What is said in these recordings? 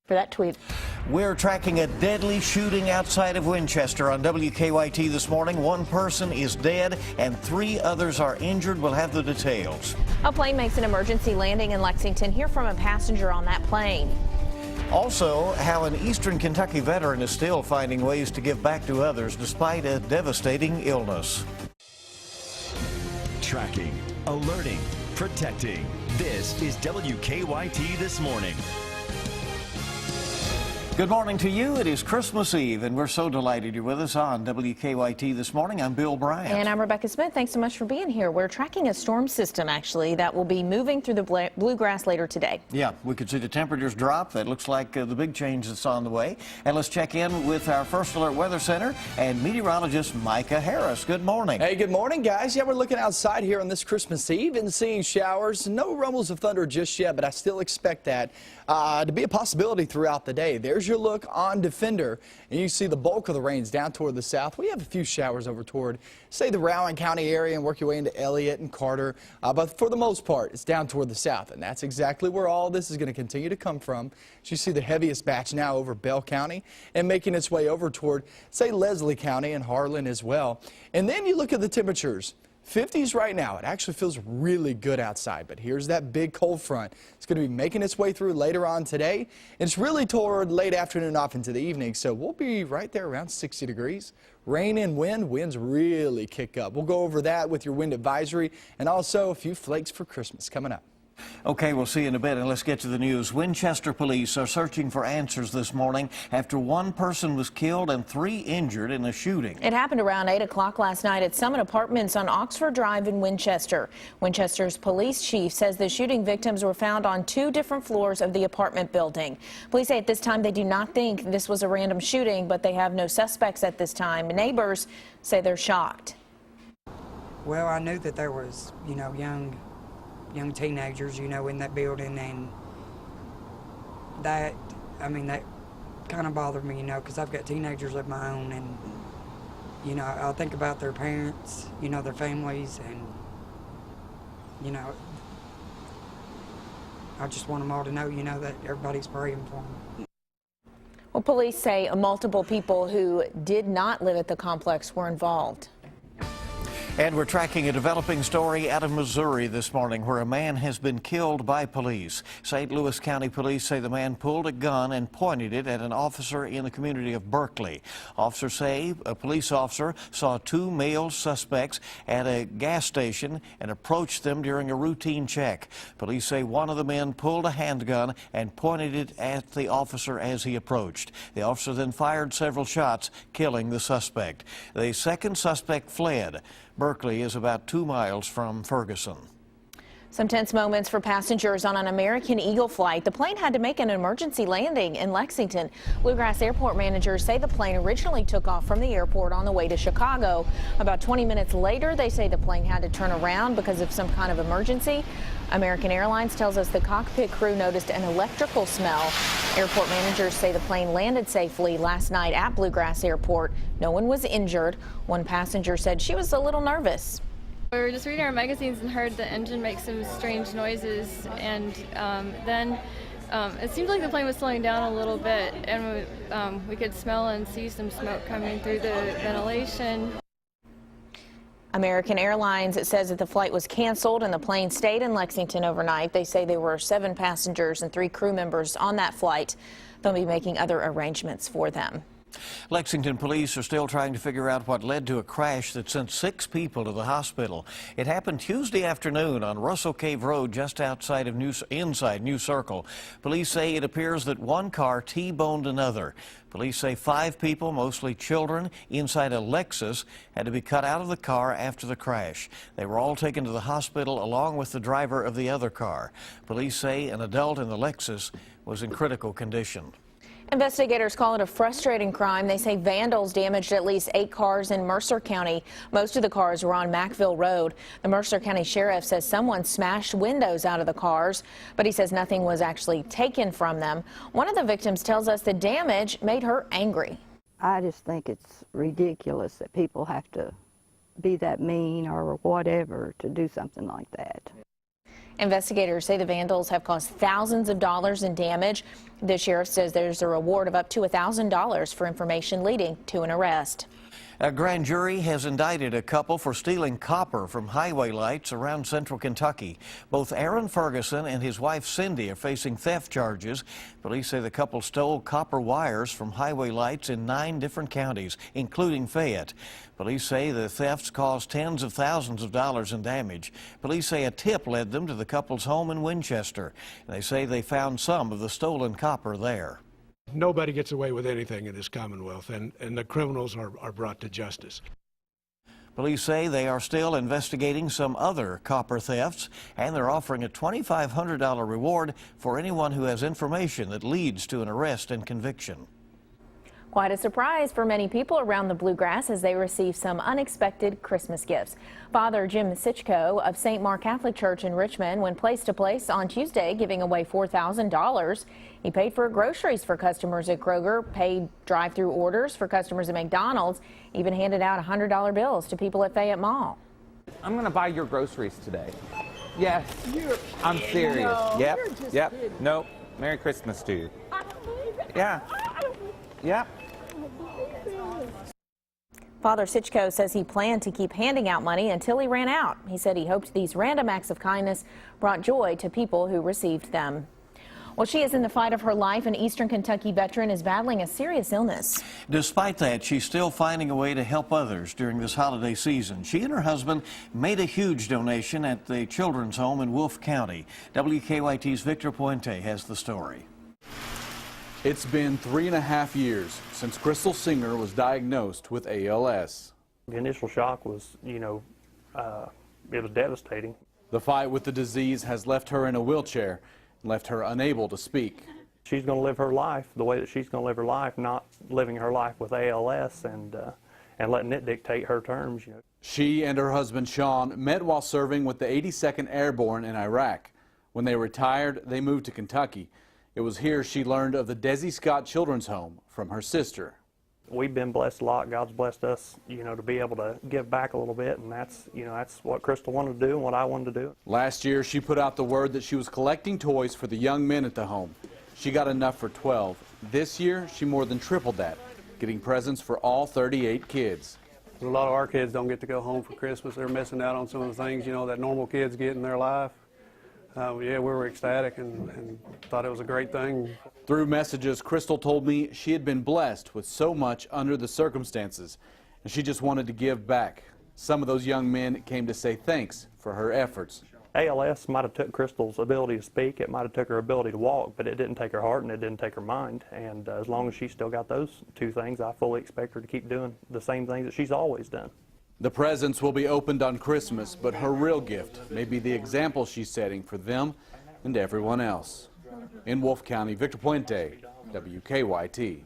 For that tweet. We're tracking a deadly shooting outside of Winchester on WKYT this morning. One person is dead and 3 others are injured. We'll have the details. A plane makes an emergency landing in Lexington. Hear from a passenger on that plane. Also, how an Eastern Kentucky veteran is still finding ways to give back to others despite a devastating illness. Tracking, alerting, protecting. This is WKYT This Morning. Good morning to you. It is Christmas Eve, and we're so delighted you're with us on WKYT This Morning. I'm Bill Bryant. And I'm Rebecca Smith. Thanks so much for being here. We're tracking a storm system, actually, that will be moving through the bluegrass later today. Yeah, we could see the temperatures drop. That looks like the big change that's on the way. And let's check in with our First Alert Weather Center and meteorologist Micah Harris. Good morning. Hey, good morning, guys. Yeah, we're looking outside here on this Christmas Eve and seeing showers. No rumbles of thunder just yet, but I still expect that to be a possibility throughout the day. There's your look on Defender, and you see the bulk of the rains down toward the south. We have a few showers over toward, say, the Rowan County area and work your way into Elliott and Carter, but for the most part, it's down toward the south, and that's exactly where all this is going to continue to come from. As you see the heaviest batch now over Bell County and making its way over toward, say, Leslie County and Harlan as well. And then you look at the temperatures. 50s right now. It actually feels really good outside, but here's that big cold front. It's going to be making its way through later on today. It's really toward late afternoon off into the evening, so we'll be right there around 60 degrees. Rain and winds really kick up. We'll go over that with your wind advisory and also a few flakes for Christmas coming up. Okay, we'll see you in a bit, and let's get to the news. Winchester police are searching for answers this morning after 1 person was killed and 3 injured in a shooting. It happened around 8 o'clock last night at Summit Apartments on Oxford Drive in Winchester. Winchester's police chief says the shooting victims were found on 2 different floors of the apartment building. Police say at this time they do not think this was a random shooting, but they have no suspects at this time. Neighbors say they're shocked. Well, I knew that there was, young teenagers, in that building, and that kind of bothered me, because I've got teenagers of my own, and, I'll think about their parents, their families, and, I just want them all to know, that everybody's praying for them. Well, police say multiple people who did not live at the complex were involved. And we're tracking a developing story out of Missouri this morning where a man has been killed by police. St. Louis County Police say the man pulled a gun and pointed it at an officer in the community of Berkeley. Officers say a police officer saw 2 male suspects at a gas station and approached them during a routine check. Police say one of the men pulled a handgun and pointed it at the officer as he approached. The officer then fired several shots, killing the suspect. The second suspect fled. Berkeley is about 2 miles from Ferguson. Some tense moments for passengers on an American Eagle flight. The plane had to make an emergency landing in Lexington. Bluegrass Airport managers say the plane originally took off from the airport on the way to Chicago. About 20 minutes later, they say the plane had to turn around because of some kind of emergency. American Airlines tells us the cockpit crew noticed an electrical smell. Airport managers say the plane landed safely last night at Bluegrass Airport. No one was injured. One passenger said she was a little nervous. We were just reading our magazines and heard the engine make some strange noises, and then it seemed like the plane was slowing down a little bit, and we could smell and see some smoke coming through the ventilation. American Airlines says that the flight was canceled and the plane stayed in Lexington overnight. They say there were 7 passengers and 3 crew members on that flight. They'll be making other arrangements for them. Lexington police are still trying to figure out what led to a crash that sent 6 people to the hospital. It happened Tuesday afternoon on Russell Cave Road just outside of inside New Circle. Police say it appears that 1 car T-boned another. Police say 5 people, mostly children, inside a Lexus had to be cut out of the car after the crash. They were all taken to the hospital along with the driver of the other car. Police say an adult in the Lexus was in critical condition. Investigators call it a frustrating crime. They say vandals damaged at least 8 cars in Mercer County. Most of the cars were on Mackville Road. The Mercer County Sheriff says someone smashed windows out of the cars, but he says nothing was actually taken from them. One of the victims tells us the damage made her angry. I just think it's ridiculous that people have to be that mean or whatever to do something like that. Investigators say the vandals have caused thousands of dollars in damage. The sheriff says there's a reward of up to $1,000 for information leading to an arrest. A grand jury has indicted a couple for stealing copper from highway lights around central Kentucky. Both Aaron Ferguson and his wife Cindy are facing theft charges. Police say the couple stole copper wires from highway lights in 9 different counties, including Fayette. Police say the thefts caused tens of thousands of dollars in damage. Police say a tip led them to the couple's home in Winchester. They say they found some of the stolen copper there. Nobody gets away with anything in this Commonwealth, and the criminals are brought to justice. Police say they are still investigating some other copper thefts, and they're offering a $2,500 reward for anyone who has information that leads to an arrest and conviction. Quite a surprise for many people around the Bluegrass as they receive some unexpected Christmas gifts. Father Jim Sichko of St. Mark Catholic Church in Richmond went place to place on Tuesday giving away $4,000. He paid for groceries for customers at Kroger, paid drive-through orders for customers at McDonald's, even handed out $100 bills to people at Fayette Mall. I'm going to buy your groceries today. Yes, I'm serious. No, yep, you're yep. kidding. Nope. Merry Christmas to you. I don't believe it. Yeah. Yep. Father Sichko says he planned to keep handing out money until he ran out. He said he hoped these random acts of kindness brought joy to people who received them. Well, she is in the fight of her life. An Eastern Kentucky veteran is battling a serious illness. Despite that, she's still finding a way to help others during this holiday season. She and her husband made a huge donation at the children's home in Wolfe County. WKYT's Victor Puente has the story. It's been 3.5 years since Crystal Singer was diagnosed with ALS. The initial shock was, it was devastating. The fight with the disease has left her in a wheelchair and left her unable to speak. She's going to live her life the way that she's going to live her life, not living her life with ALS and letting it dictate her terms. She and her husband Sean met while serving with the 82nd Airborne in Iraq. When they retired, they moved to Kentucky. It was here she learned of the Desi Scott Children's Home from her sister. We've been blessed a lot. God's blessed us, to be able to give back a little bit, and that's what Crystal wanted to do and what I wanted to do. Last year, she put out the word that she was collecting toys for the young men at the home. She got enough for 12. This year, she more than tripled that, getting presents for all 38 kids. A lot of our kids don't get to go home for Christmas. They're missing out on some of the things, that normal kids get in their life. Yeah, we were ecstatic and thought it was a great thing. Through messages, Crystal told me she had been blessed with so much under the circumstances, and she just wanted to give back. Some of those young men came to say thanks for her efforts. ALS might have took Crystal's ability to speak, it might have took her ability to walk, but it didn't take her heart and it didn't take her mind. And as long as she's still got those two things, I fully expect her to keep doing the same things that she's always done. The presents will be opened on Christmas, but her real gift may be the example she's setting for them and everyone else. In Wolfe County, Victor Puente, WKYT.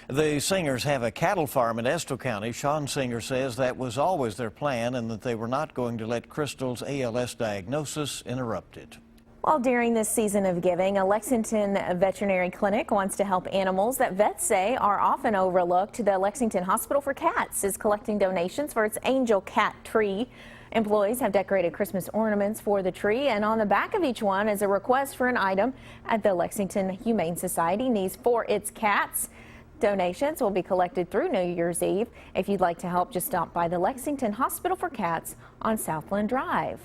The Singers have a cattle farm in Estill County. Sean Singer says that was always their plan and that they were not going to let Crystal's ALS diagnosis interrupt it. Well, during this season of giving, a Lexington veterinary clinic wants to help animals that vets say are often overlooked. The Lexington Hospital for Cats is collecting donations for its Angel Cat tree. Employees have decorated Christmas ornaments for the tree, and on the back of each one is a request for an item at the Lexington Humane Society needs for its cats. Donations will be collected through New Year's Eve. If you'd like to help, just stop by the Lexington Hospital for Cats on Southland Drive.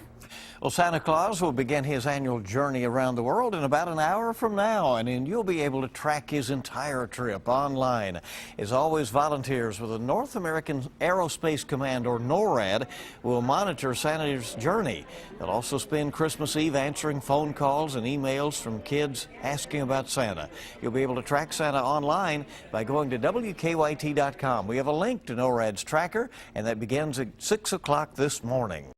Well, Santa Claus will begin his annual journey around the world in about an hour from now, and you'll be able to track his entire trip online. As always, volunteers with the North American Aerospace Command, or NORAD, will monitor Santa's journey. They'll also spend Christmas Eve answering phone calls and emails from kids asking about Santa. You'll be able to track Santa online by going to WKYT.com. We have a link to NORAD's tracker, and that begins at 6 o'clock this morning.